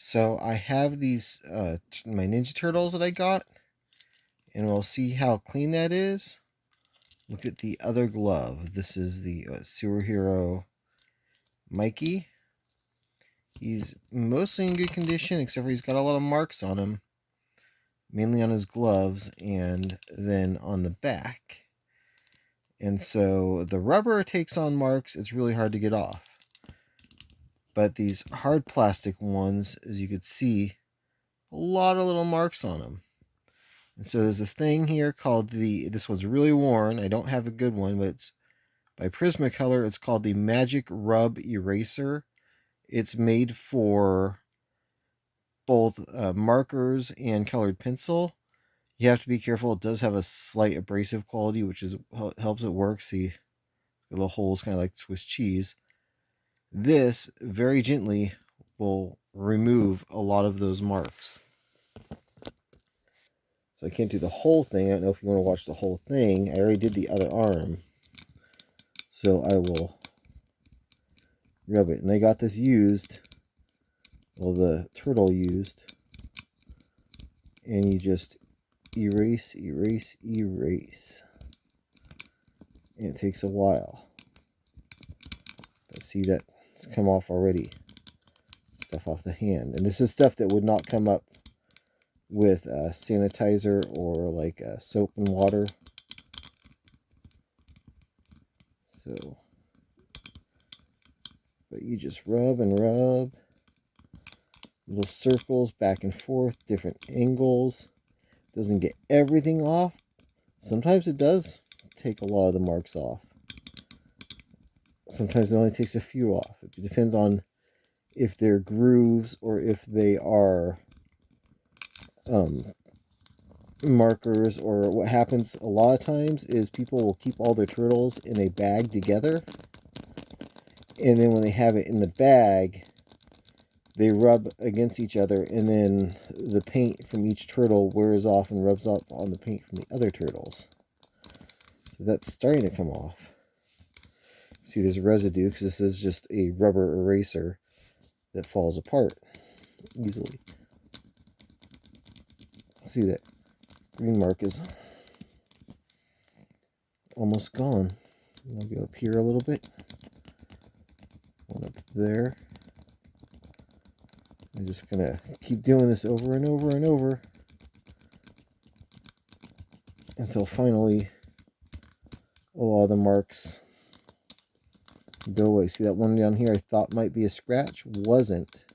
So I have these my Ninja Turtles that I got, and we'll see how clean that is. Look at the other glove. This is the superhero Mikey. He's mostly in good condition, except for he's got a lot of marks on him, mainly on his gloves and then on the back. And so the rubber takes on marks. It's really hard to get off. But these hard plastic ones, as you could see, a lot of little marks on them. And so there's this thing here called this one's really worn. I don't have a good one, but it's by Prismacolor. It's called the Magic Rub Eraser. It's made for both markers and colored pencil. You have to be careful. It does have a slight abrasive quality, which is helps it work. See, the little holes kind of like Swiss cheese. This very gently will remove a lot of those marks. So I can't do the whole thing. I don't know if you want to watch the whole thing. I already did the other arm. So I will rub it. And I got this used. Well, the turtle used. And you just erase, erase, erase. And it takes a while. But see, that's come off already. Stuff off the hand. And this is stuff that would not come up with sanitizer or like soap and water. So, but you just rub and rub. Little circles back and forth, different angles. Doesn't get everything off. Sometimes it does take a lot of the marks off. Sometimes it only takes a few off. It depends on if they're grooves or if they are markers. Or what happens a lot of times is people will keep all their turtles in a bag together, and then when they have it in the bag, they rub against each other, and then the paint from each turtle wears off and rubs up on the paint from the other turtles. So that's starting to come off. See, there's residue because this is just a rubber eraser that falls apart easily. See, that green mark is almost gone. I'll go up here a little bit. One up there. I'm just going to keep doing this over and over and over until finally a lot of the marks go away. See that one down here I thought might be a scratch? Wasn't.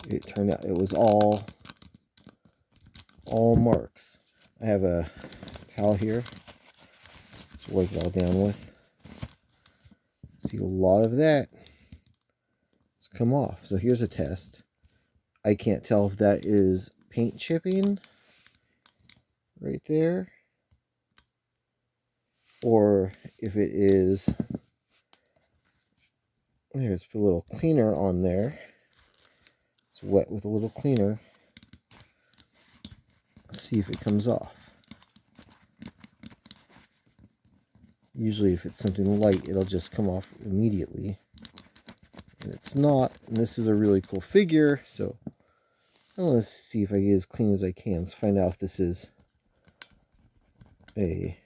It turned out it was all marks. I have a towel here. Let's wipe it all down with. See, a lot of that has come off. So here's a test. I can't tell if that is paint chipping right there, or if it is, there's a little cleaner on there. It's wet with a little cleaner. Let's see if it comes off. Usually if it's something light, it'll just come off immediately. And it's not. And this is a really cool figure, so I want to see if I get as clean as I can. Let's find out if this is a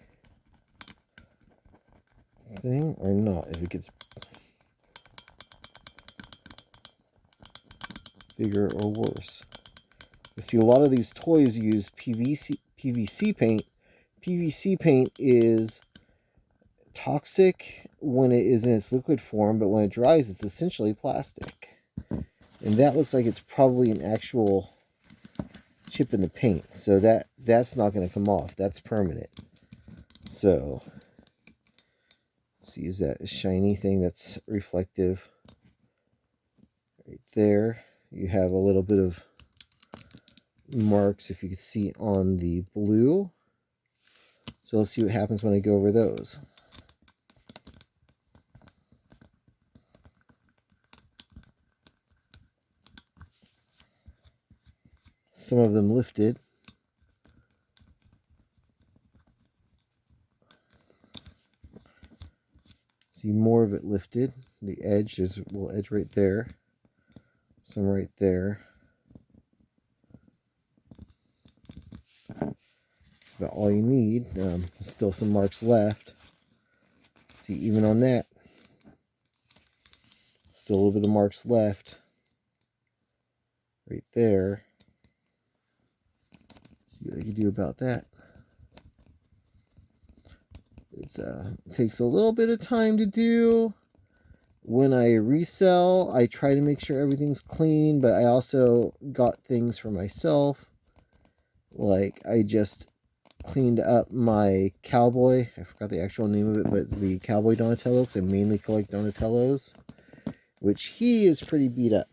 thing or not. If it gets bigger or worse. You see, a lot of these toys use PVC paint. PVC paint is toxic when it is in its liquid form, but when it dries, it's essentially plastic. And that looks like it's probably an actual chip in the paint. So that's not going to come off. That's permanent. So, let's see, is that a shiny thing that's reflective? Right there. You have a little bit of marks, if you can see, on the blue. So let's see what happens when I go over those. Some of them lifted. See more of it lifted. The edge, there's a little edge right there. Some right there. That's about all you need. There's still some marks left. See, even on that, still a little bit of marks left. Right there. See what I can do about that. It takes a little bit of time to do. When I resell, I try to make sure everything's clean, but I also got things for myself. Like, I just cleaned up my cowboy. I forgot the actual name of it, but it's the cowboy Donatello, because I mainly collect Donatellos, which he is pretty beat up.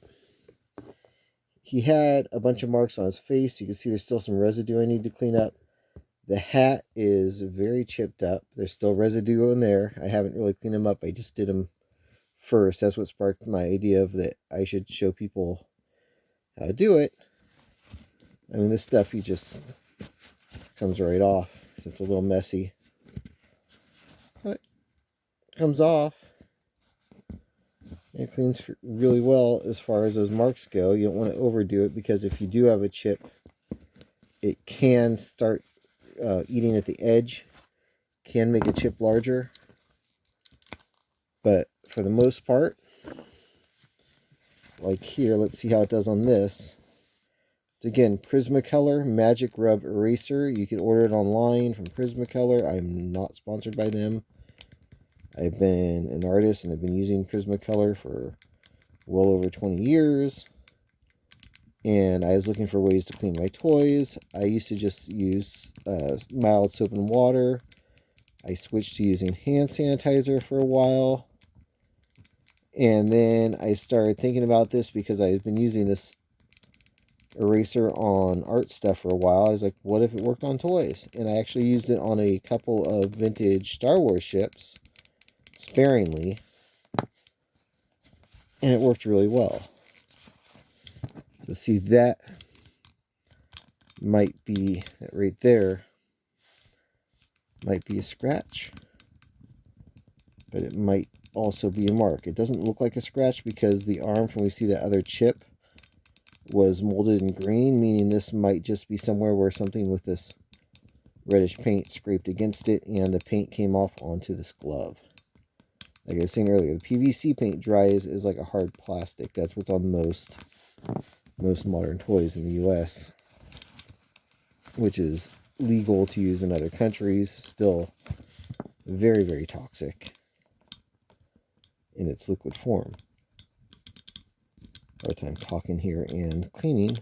He had a bunch of marks on his face. You can see there's still some residue I need to clean up. The hat is very chipped up. There's still residue in there. I haven't really cleaned them up. I just did them first. That's what sparked my idea of that I should show people how to do it. I mean, this stuff, you just comes right off. So it's a little messy. But it comes off. It cleans really well as far as those marks go. You don't want to overdo it, because if you do have a chip, it can start eating at the edge, can make a chip larger. But for the most part, like here, let's see how it does on this. It's again Prismacolor Magic Rub Eraser. You can order it online from Prismacolor. I'm not sponsored by them. I've been an artist and I've been using Prismacolor for well over 20 years. And I was looking for ways to clean my toys. I used to just use mild soap and water. I switched to using hand sanitizer for a while. And then I started thinking about this because I've been using this eraser on art stuff for a while. I was like, what if it worked on toys? And I actually used it on a couple of vintage Star Wars ships, sparingly. And it worked really well. So see, that might be, that right there, might be a scratch. But it might also be a mark. It doesn't look like a scratch because the arm, from we see that other chip, was molded in green, meaning this might just be somewhere where something with this reddish paint scraped against it and the paint came off onto this glove. Like I was saying earlier, the PVC paint dries is like a hard plastic. That's what's on most modern toys in the US, which is legal to use in other countries. Still very, very toxic in its liquid form. Hard time talking here and cleaning.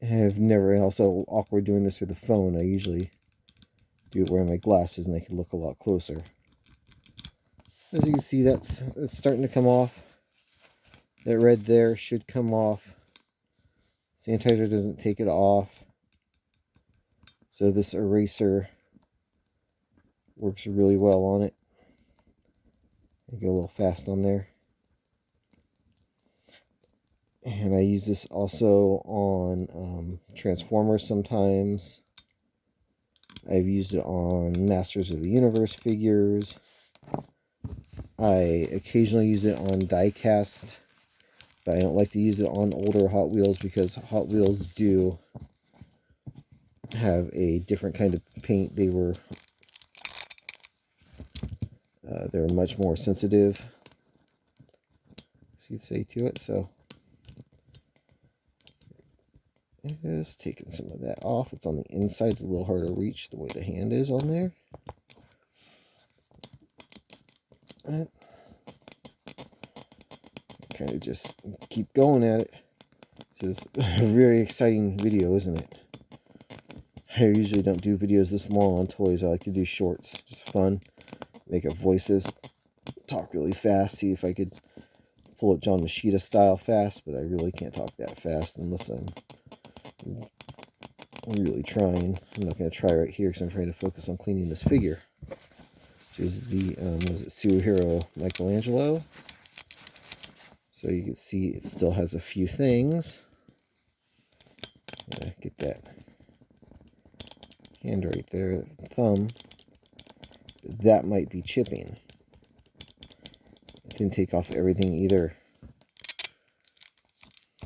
I've never, also awkward doing this with the phone. I usually do it wearing my glasses and I can look a lot closer. As you can see, that's starting to come off. That red there should come off. Sanitizer doesn't take it off. So this eraser works really well on it. I go a little fast on there. And I use this also on Transformers sometimes. I've used it on Masters of the Universe figures. I occasionally use it on die-cast, but I don't like to use it on older Hot Wheels because Hot Wheels do have a different kind of paint. They're much more sensitive, as you'd say, to it. So just taking some of that off. It's on the inside. It's a little hard to reach the way the hand is on there. And kind of just keep going at it. This is a very exciting video, isn't it? I usually don't do videos this long on toys. I like to do shorts. Just fun. Make up voices. Talk really fast. See if I could pull it John Machida style fast, but I really can't talk that fast unless I'm really trying. I'm not going to try right here because I'm trying to focus on cleaning this figure. Which is the, was it Superhero Michelangelo? So you can see it still has a few things. Get that hand right there, thumb, that might be chipping. It didn't take off everything either.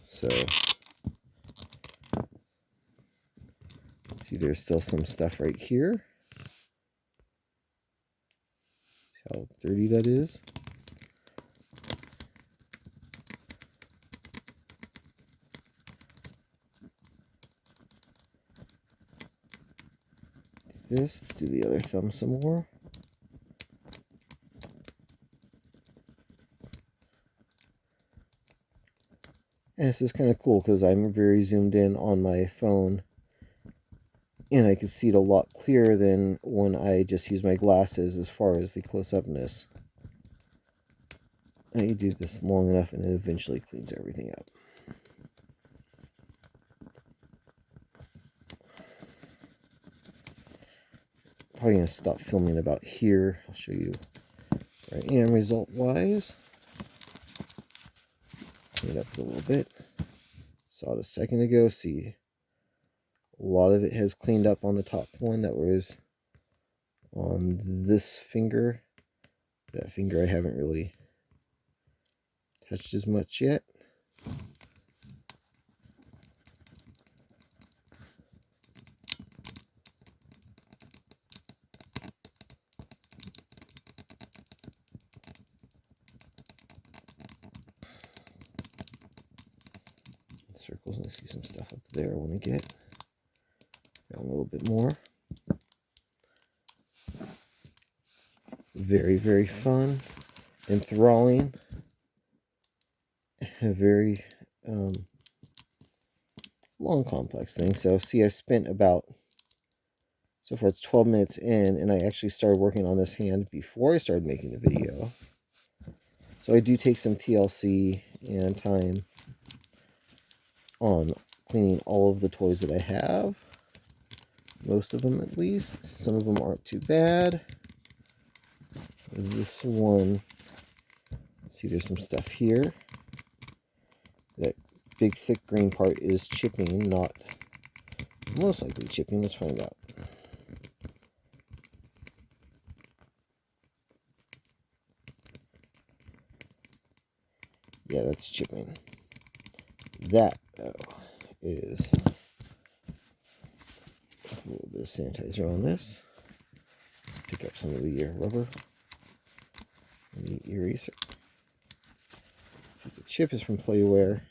So, see, there's still some stuff right here. See how dirty that is? Let's do the other thumb some more. And this is kind of cool because I'm very zoomed in on my phone and I can see it a lot clearer than when I just use my glasses as far as the close-upness. And you do this long enough and it eventually cleans everything up. Probably going to stop filming about here. I'll show you where I am result-wise. Clean it up a little bit. Saw it a second ago. See, a lot of it has cleaned up on the top one that was on this finger. That finger I haven't really touched as much yet. Circles, and I see some stuff up there I want to get down a little bit more. Very, very fun, enthralling, a very long, complex thing. So, see, I've spent about, so far it's 12 minutes in, and I actually started working on this hand before I started making the video. So I do take some TLC and time on cleaning all of the toys that I have. Most of them, at least. Some of them aren't too bad. This one, see, there's some stuff here. That big thick green part is chipping, not most likely chipping. Let's find out. Yeah, that's chipping. That, though, is a little bit of sanitizer on this. Let's pick up some of the rubber and the eraser. So the chip is from Playware.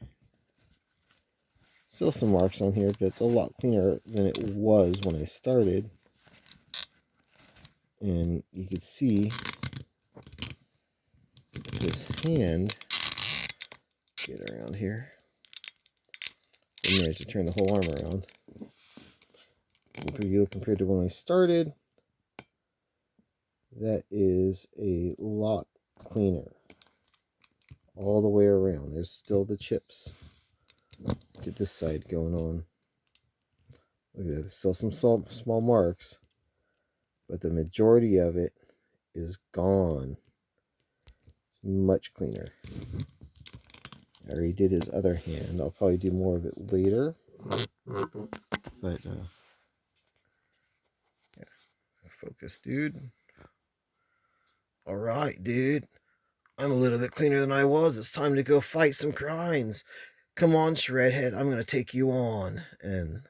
Still some marks on here, but it's a lot cleaner than it was when I started. And you can see this hand, get around here. I managed to turn the whole arm around. Compared to when I started, that is a lot cleaner all the way around. There's still the chips. Get this side going on. Look at that. There's still some small marks, but the majority of it is gone. It's much cleaner. I already did his other hand. I'll probably do more of it later. But, yeah. Focus, dude. Alright, dude. I'm a little bit cleaner than I was. It's time to go fight some crimes. Come on, Shredhead. I'm going to take you on. And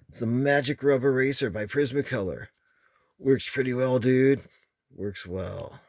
it's the Magic Rub Eraser by Prismacolor. Works pretty well, dude. Works well.